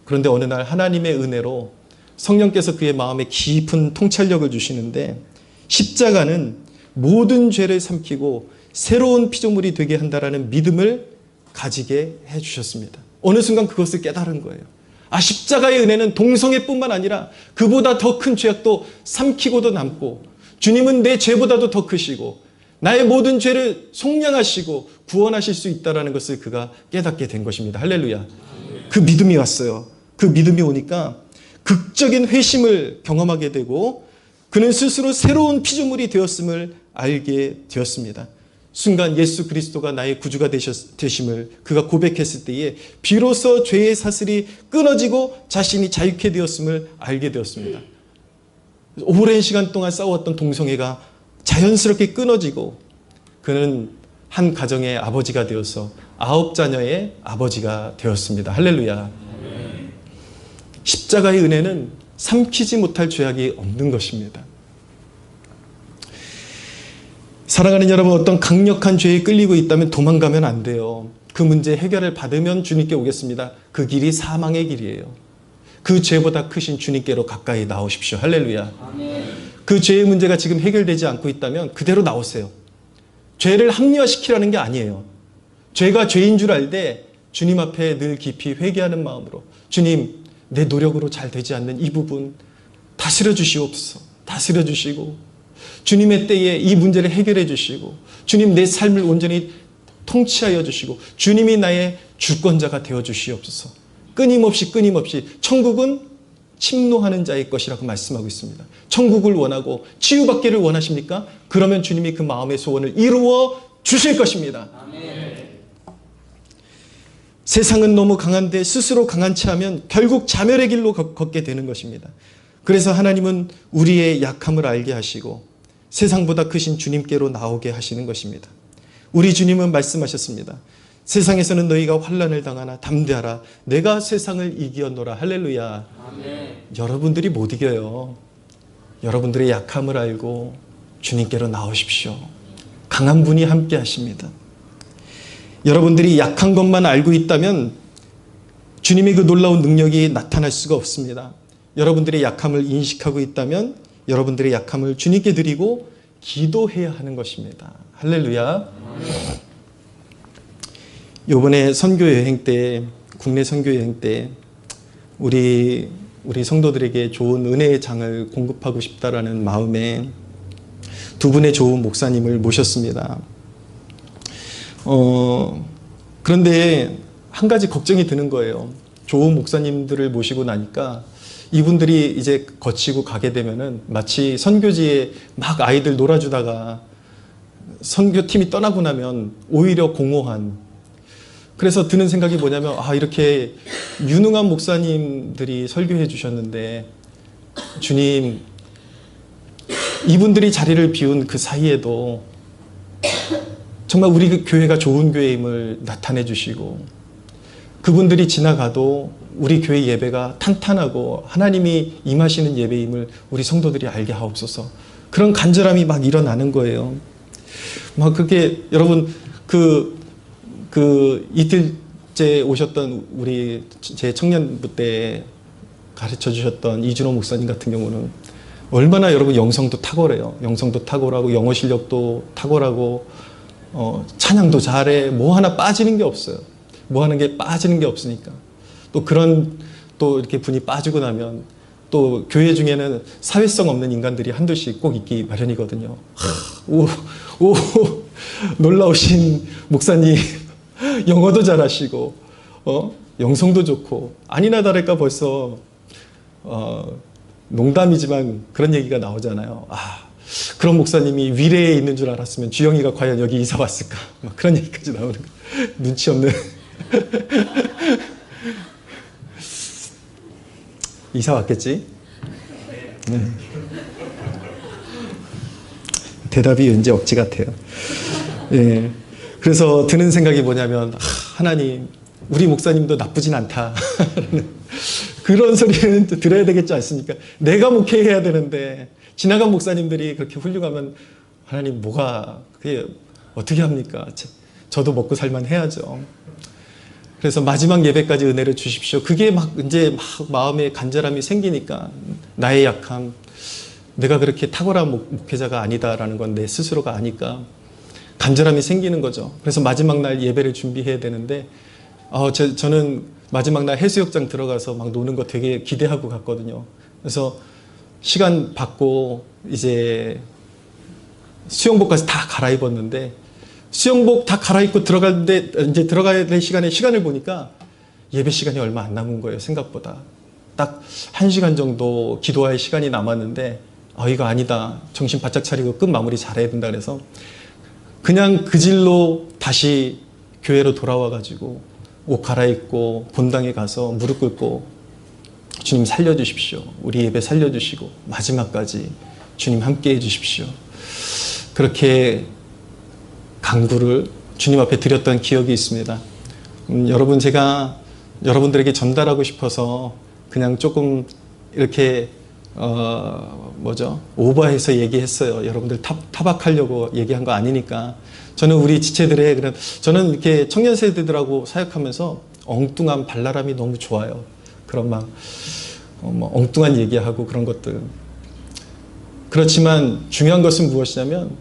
그런데 어느 날 하나님의 은혜로 성령께서 그의 마음에 깊은 통찰력을 주시는데 십자가는 모든 죄를 삼키고 새로운 피조물이 되게 한다라는 믿음을 가지게 해주셨습니다. 어느 순간 그것을 깨달은 거예요. 아, 십자가의 은혜는 동성애뿐만 아니라 그보다 더 큰 죄악도 삼키고도 남고 주님은 내 죄보다도 더 크시고 나의 모든 죄를 속량하시고 구원하실 수 있다는 것을 그가 깨닫게 된 것입니다. 할렐루야. 그 믿음이 왔어요. 그 믿음이 오니까 극적인 회심을 경험하게 되고 그는 스스로 새로운 피조물이 되었음을 알게 되었습니다. 순간 예수 그리스도가 나의 구주가 되심을 그가 고백했을 때에 비로소 죄의 사슬이 끊어지고 자신이 자유케 되었음을 알게 되었습니다. 오랜 시간 동안 싸웠던 동성애가 자연스럽게 끊어지고 그는 한 가정의 아버지가 되어서 9자녀의 아버지가 되었습니다. 할렐루야. 십자가의 은혜는 삼키지 못할 죄악이 없는 것입니다. 사랑하는 여러분, 어떤 강력한 죄에 끌리고 있다면 도망가면 안 돼요. 그 문제 해결을 받으면 주님께 오겠습니다. 그 길이 사망의 길이에요. 그 죄보다 크신 주님께로 가까이 나오십시오. 할렐루야. 그 죄의 문제가 지금 해결되지 않고 있다면 그대로 나오세요. 죄를 합리화시키라는 게 아니에요. 죄가 죄인 줄 알되 주님 앞에 늘 깊이 회개하는 마음으로 주님, 내 노력으로 잘 되지 않는 이 부분 다스려 주시옵소서. 다스려 주시고 주님의 때에 이 문제를 해결해 주시고 주님 내 삶을 온전히 통치하여 주시고 주님이 나의 주권자가 되어 주시옵소서. 끊임없이 천국은 침노하는 자의 것이라고 말씀하고 있습니다. 천국을 원하고 치유받기를 원하십니까? 그러면 주님이 그 마음의 소원을 이루어 주실 것입니다. 아멘. 세상은 너무 강한데 스스로 강한 채 하면 결국 자멸의 길로 걷게 되는 것입니다. 그래서 하나님은 우리의 약함을 알게 하시고 세상보다 크신 주님께로 나오게 하시는 것입니다. 우리 주님은 말씀하셨습니다. 세상에서는 너희가 환난을 당하나 담대하라. 내가 세상을 이기었노라. 할렐루야. 아멘. 여러분들이 못 이겨요. 여러분들의 약함을 알고 주님께로 나오십시오. 강한 분이 함께 하십니다. 여러분들이 약한 것만 알고 있다면 주님의 그 놀라운 능력이 나타날 수가 없습니다. 여러분들의 약함을 인식하고 있다면 여러분들의 약함을 주님께 드리고 기도해야 하는 것입니다. 할렐루야. 이번에 선교 여행 때, 국내 선교 여행 때 우리 성도들에게 좋은 은혜의 장을 공급하고 싶다라는 마음에 두 분의 좋은 목사님을 모셨습니다. 그런데 한 가지 걱정이 드는 거예요. 좋은 목사님들을 모시고 나니까 이분들이 이제 거치고 가게 되면은 마치 선교지에 막 아이들 놀아주다가 선교팀이 떠나고 나면 오히려 공허한, 그래서 드는 생각이 뭐냐면 이렇게 유능한 목사님들이 설교해 주셨는데 주님, 이분들이 자리를 비운 그 사이에도 정말 우리 교회가 좋은 교회임을 나타내 주시고 그분들이 지나가도 우리 교회 예배가 탄탄하고 하나님이 임하시는 예배임을 우리 성도들이 알게 하옵소서. 그런 간절함이 막 일어나는 거예요. 막 그게 여러분 이틀째 오셨던 우리 제 청년부 때 가르쳐 주셨던 이준호 목사님 같은 경우는 얼마나 여러분 영성도 탁월해요. 영성도 탁월하고 영어 실력도 탁월하고 찬양도 잘해. 뭐 하나 빠지는 게 없어요. 뭐 하는 게 빠지는 게 없으니까. 또 그런 또 이렇게 분이 빠지고 나면 또 교회 중에는 사회성 없는 인간들이 한둘씩 꼭 있기 마련이거든요. 오, 놀라우신 목사님, 영어도 잘하시고, 영성도 좋고, 아니나 다를까 벌써, 농담이지만 그런 얘기가 나오잖아요. 그런 목사님이 위례에 있는 줄 알았으면 주영이가 과연 여기 이사 왔을까? 막 그런 얘기까지 나오는 거. 눈치 없는. 이사 왔겠지? 네. 대답이 왠지 억지 같아요. 예. 그래서 드는 생각이 뭐냐면, 하나님, 우리 목사님도 나쁘진 않다. 그런 소리는 들어야 되겠지 않습니까? 내가 목회해야 되는데, 지나간 목사님들이 그렇게 훌륭하면, 하나님, 그게 어떻게 합니까? 저도 먹고 살만 해야죠. 그래서 마지막 예배까지 은혜를 주십시오. 그게 이제 마음에 간절함이 생기니까, 나의 약함, 내가 그렇게 탁월한 목회자가 아니다라는 건 내 스스로가 아니까 간절함이 생기는 거죠. 그래서 마지막 날 예배를 준비해야 되는데 저는 마지막 날 해수욕장 들어가서 막 노는 거 되게 기대하고 갔거든요. 그래서 시간 받고 이제 수영복까지 다 갈아입었는데 수영복 다 갈아입고 들어가는데 이제 들어가야 될 시간을 보니까 예배 시간이 얼마 안 남은 거예요. 생각보다. 딱 1시간 정도 기도할 시간이 남았는데 이거 아니다. 정신 바짝 차리고 끝 마무리 잘해야 된다 그래서 그냥 그 질로 다시 교회로 돌아와가지고 옷 갈아입고 본당에 가서 무릎 꿇고 주님 살려주십시오. 우리 예배 살려주시고 마지막까지 주님 함께 해주십시오. 그렇게 간구를 주님 앞에 드렸던 기억이 있습니다. 여러분 제가 여러분들에게 전달하고 싶어서 그냥 조금 이렇게 오버해서 얘기했어요. 여러분들 타박하려고 얘기한 거 아니니까. 저는 우리 지체들의 저는 이렇게 청년 세대들하고 사역하면서 엉뚱한 발랄함이 너무 좋아요. 그런 엉뚱한 얘기하고 그런 것들. 그렇지만 중요한 것은 무엇이냐면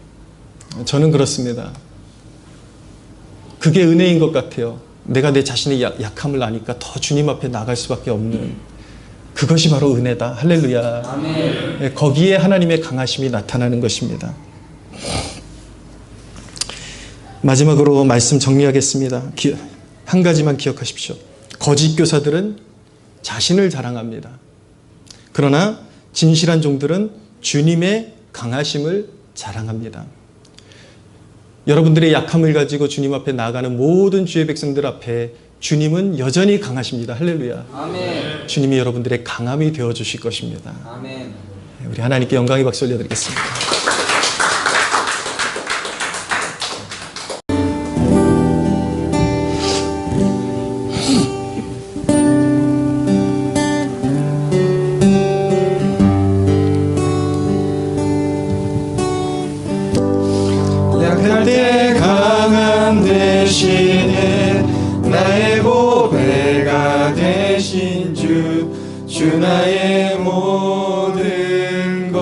저는 그렇습니다. 그게 은혜인 것 같아요. 내가 내 자신의 약함을 아니까 더 주님 앞에 나갈 수밖에 없는 그것이 바로 은혜다. 할렐루야. 아멘. 거기에 하나님의 강하심이 나타나는 것입니다. 마지막으로 말씀 정리하겠습니다. 한 가지만 기억하십시오. 거짓 교사들은 자신을 자랑합니다. 그러나 진실한 종들은 주님의 강하심을 자랑합니다. 여러분들의 약함을 가지고 주님 앞에 나아가는 모든 주의 백성들 앞에 주님은 여전히 강하십니다. 할렐루야. 아멘. 주님이 여러분들의 강함이 되어 주실 것입니다. 아멘. 우리 하나님께 영광의 박수 올려드리겠습니다. 약할 때 강한 대신에 나의 보배가 되신 주 나의 모든 것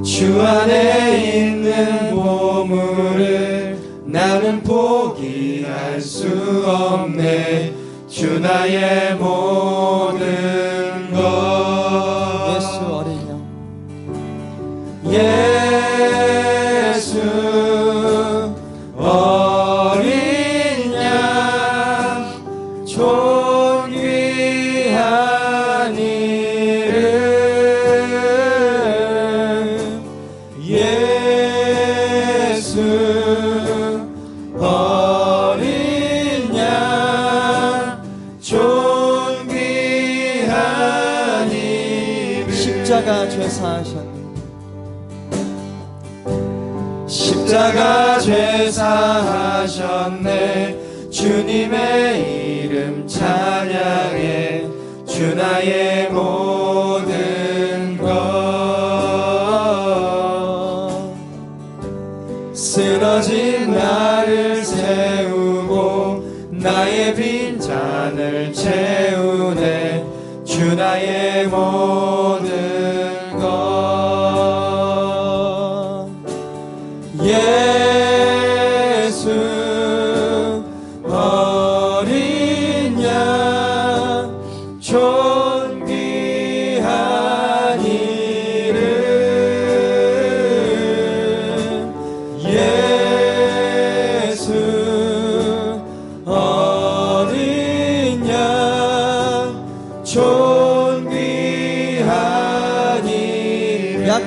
주 안에 있는 보물을 나는 포기할 수 없네 주 나의 모든 것 예수 어린 양 예수 어린 양 존귀한 이름 예수 어린 양 존귀한 이름 십자가 죄 사하셨네 십자가 죄 사하셨네 주님의 이름 찬양해 주 나의 모든 것 쓰러진 나를 세우고 나의 빈잔을 채우네 주 나의 모든 것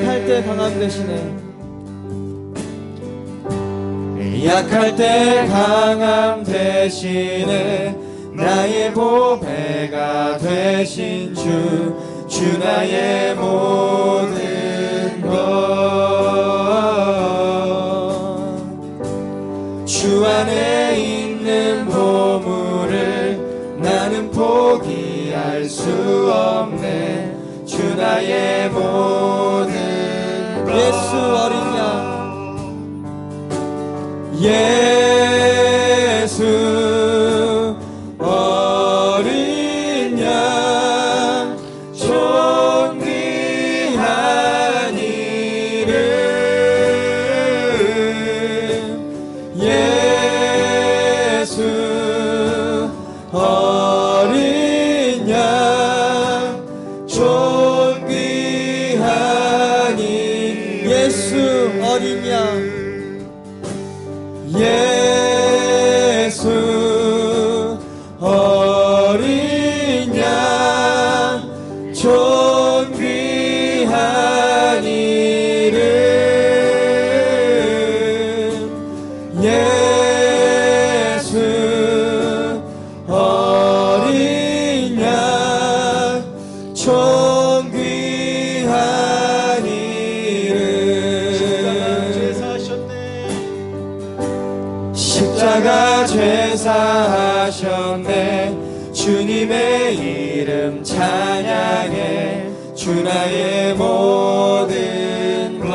약할 때 강함 되시네. 약할 때 강함 대신에 나의 보배가 되신 주 나의 모든 것. 주 안에 있는 보물을 나는 포기할 수 없네. 주 나의 모든 것. 예수 어린 양, 예수 어린 양 존귀한 이름. 예수 어린 양 존귀한 이름. 예수 어린 양, 예수 어린 양 존귀한 이름. 예수 어린 양 존귀한 이름. 십자가 죄사하셨네. 주님의 이름 찬양해. 주 나의 모든 것.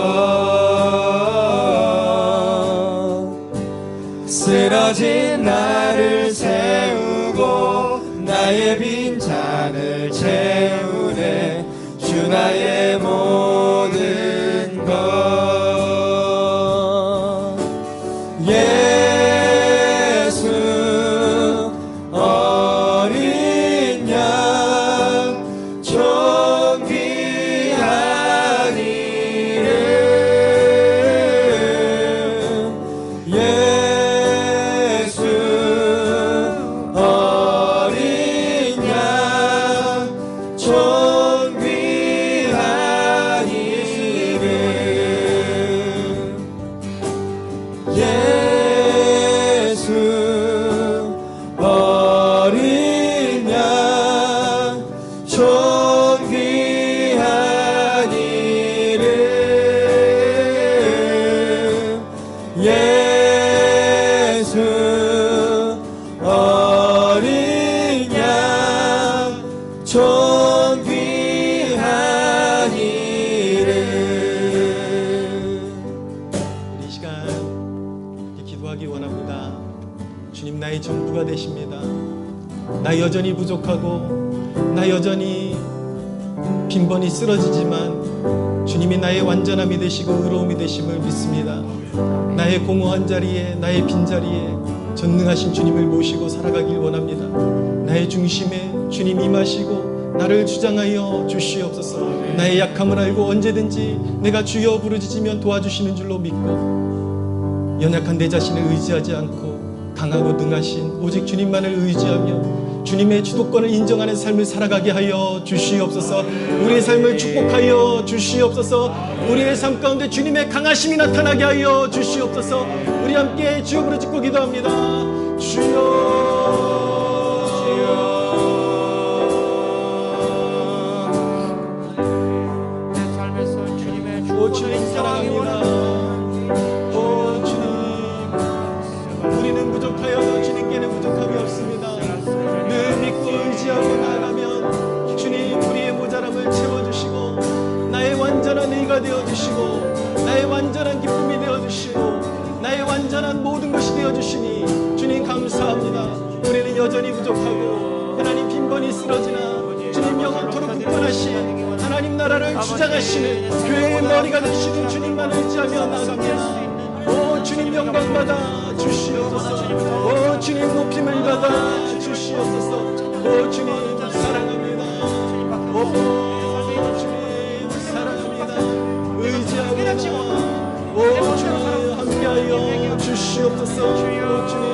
쓰러진 나를 세우고 나의 빈 잔을 채우네. 주 나의 모든 것. 예수 어린 양 존귀한 이름. 예수 어린 양 존귀한 이름. 예수 어린 양 존귀한 이름. 예수 어린 양 존귀한 이름. 이 시간 기도하기 원합니다. 주님, 나의 전부가 되십니다. 나 여전히 부족하고 나 여전히 빈번히 쓰러지지만 주님이 나의 완전함이 되시고 의로움이 되심을 믿습니다. 나의 공허한 자리에, 나의 빈자리에 전능하신 주님을 모시고 살아가길 원합니다. 나의 중심에 주님 임하시고 나를 주장하여 주시옵소서. 나의 약함을 알고 언제든지 내가 주여 부르짖으면 도와주시는 줄로 믿고 연약한 내 자신을 의지하지 않고 강하고 능하신 오직 주님만을 의지하며 주님의 주도권을 인정하는 삶을 살아가게 하여 주시옵소서. 우리의 삶을 축복하여 주시옵소서. 우리의 삶 가운데 주님의 강하심이 나타나게 하여 주시옵소서. 우리 함께 주여 부르짖고 기도합니다. 주여, 내 삶에서 주님의 오 주님 사랑합니다. 오 주님, 우리는 부족하여도 주님께는 부족함이 없습니다. 늘 믿고 의지하고 나아가면 주님 우리의 모자람을 채워주시고 나의 완전한 의가 되어주시고 나의 완전한 기쁨이 되어주시고 나의 완전한 모든 것이 되어주시니 주님 감사합니다. 우리는 여전히 부족하고 하나님 빈번히 쓰러지나 주님 영원토록 굳건하신 하나님 나라를 주장하시는 교회의 머리가 되시는 주님만 의지하며 나아갑니다. 오 주님 영광받아 주시옵소서. 오 주님 높임을 받아 주시옵소서. 오 주님 사랑합니다. 오 주님 사랑합니다. 의지하고 오 주님 함께하여 주시옵소서. 오 주님